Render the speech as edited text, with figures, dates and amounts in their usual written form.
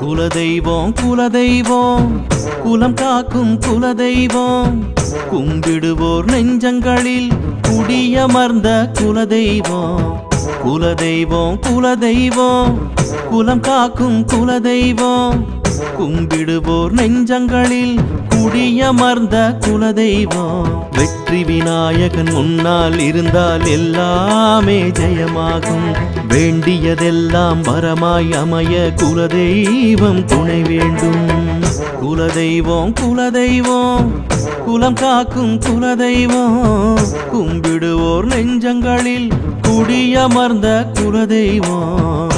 குலதெய்வம் குலதெய்வம் குலம் காக்கும் குலதெய்வம் கும்பிடுவோர் நெஞ்சங்களில் குடியமர்ந்த குலதெய்வம் குலதெய்வம் குலதெய்வம் குலம் காக்கும் குலதெய்வம் கும்பிடுவோர் நெஞ்சங்களில் குடியமர்ந்த குலதெய்வம் வெற்றி விநாயகன் முன்னால் இருந்தால் எல்லாமே ஜெயமாகும் வேண்டியதெல்லாம் வரமாய் அமைய குலதெய்வம் துணை வேண்டும் குலதெய்வம் குலதெய்வம் குலம் காக்கும் குலதெய்வம் கும்பிடுவோர் நெஞ்சங்களில் குடியமர்ந்த குலதெய்வம்